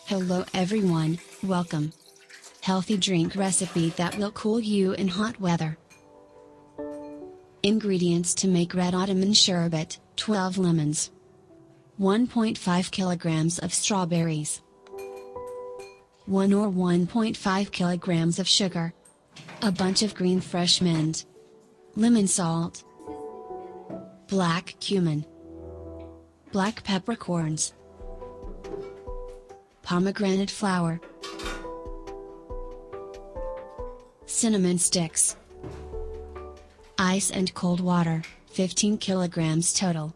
Hello everyone, welcome. Healthy drink recipe that will cool you in hot weather. Ingredients to make red Ottoman Sherbet: 12 lemons, 1.5 kilograms of strawberries, 1 or 1.5 kilograms of sugar, a bunch of green fresh mint, lemon salt, black cumin, black peppercorns, pomegranate flour, cinnamon sticks, ice and cold water, 15 kilograms total.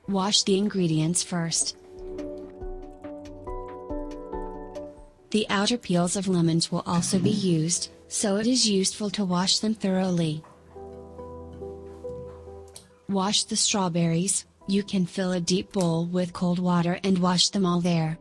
Wash the ingredients first. The outer peels of lemons will also be used, so it is useful to wash them thoroughly. Wash the strawberries. You can fill a deep bowl with cold water and wash them all there.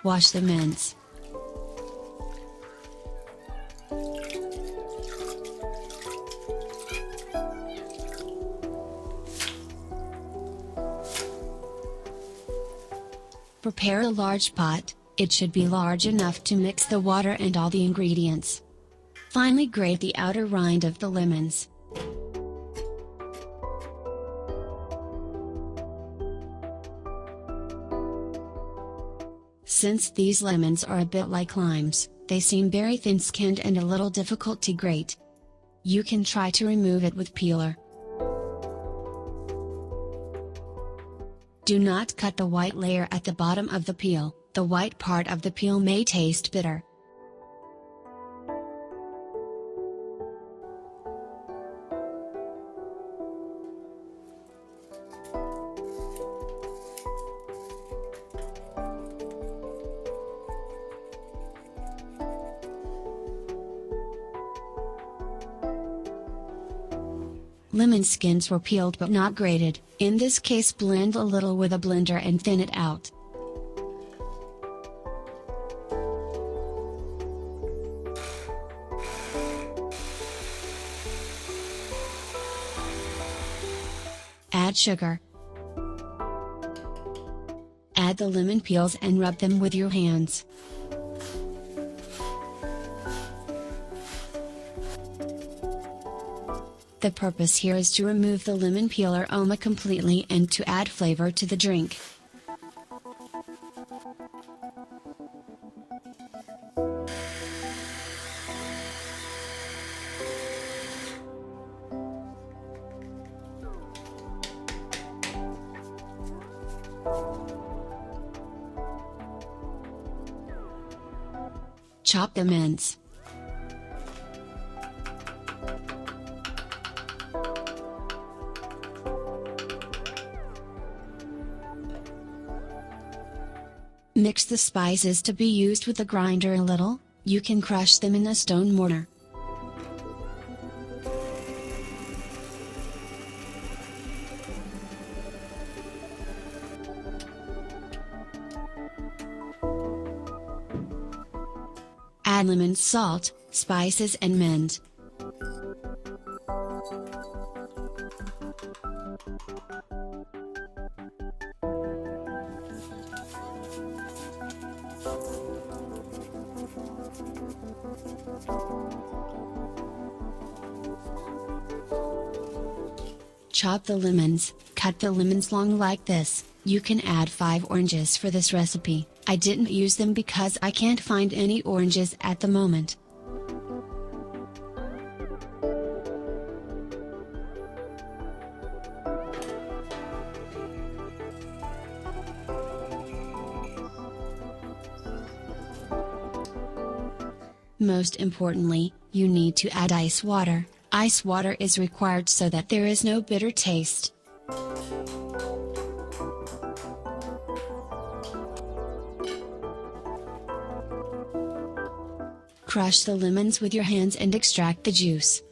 Wash the mints. Prepare a large pot. It should be large enough to mix the water and all the ingredients. Finally, grate the outer rind of the lemons. Since these lemons are a bit like limes, they seem very thin-skinned and a little difficult to grate. You can try to remove it with peeler. Do not cut the white layer at the bottom of the peel. The white part of the peel may taste bitter. Lemon skins were peeled but not grated. In this case, blend a little with a blender and thin it out. Add sugar. Add the lemon peels and rub them with your hands. The purpose here is to remove the lemon peel aroma completely and to add flavor to the drink. Chop the mints. Mix the spices to be used with a grinder a little. You can crush them in a stone mortar. Add lemon, salt, spices and mint. Chop the lemons. Cut the lemons long like this. You can add 5 oranges for this recipe. I didn't use them because I can't find any oranges at the moment. Most importantly, you need to add ice water. Ice water is required so that there is no bitter taste. Crush the lemons with your hands and extract the juice.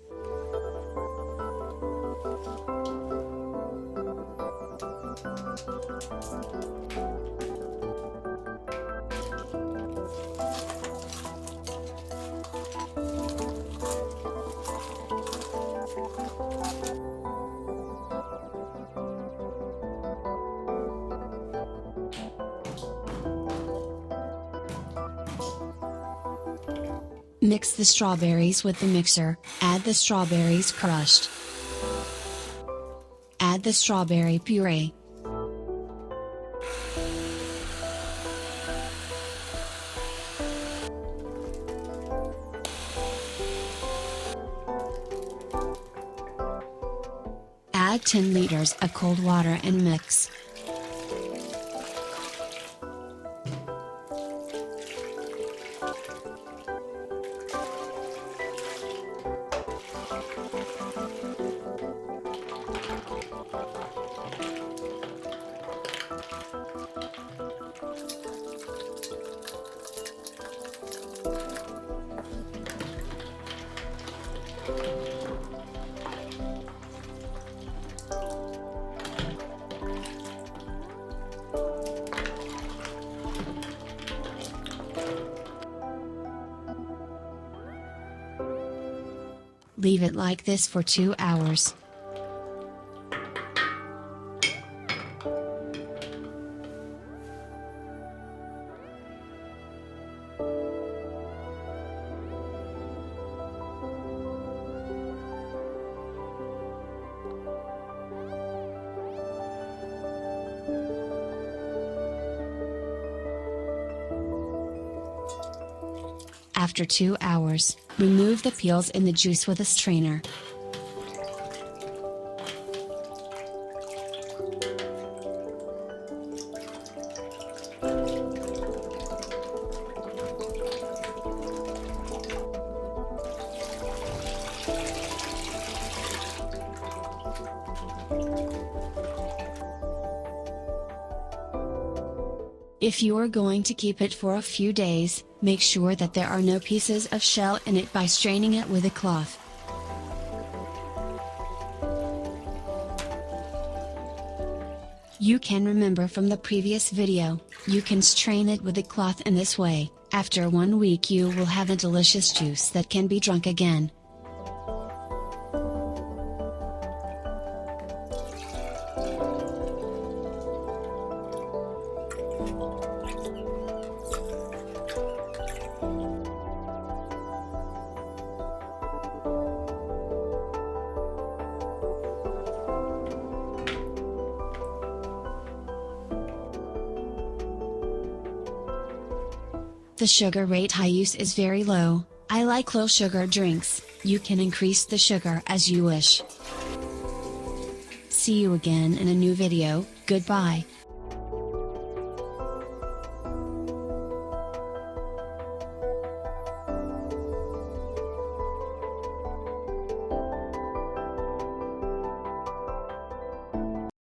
Mix the strawberries with the mixer, add the strawberries crushed. Add the strawberry puree. Add 10 liters of cold water and mix. Leave it like this for 2 hours. After 2 hours, remove the peels and the juice with a strainer. If you are going to keep it for a few days, make sure that there are no pieces of shell in it by straining it with a cloth. You can remember from the previous video, you can strain it with a cloth in this way. After 1 week you will have a delicious juice that can be drunk again. The sugar rate I use is very low. I like low sugar drinks. You can increase the sugar as you wish. See you again in a new video. Goodbye.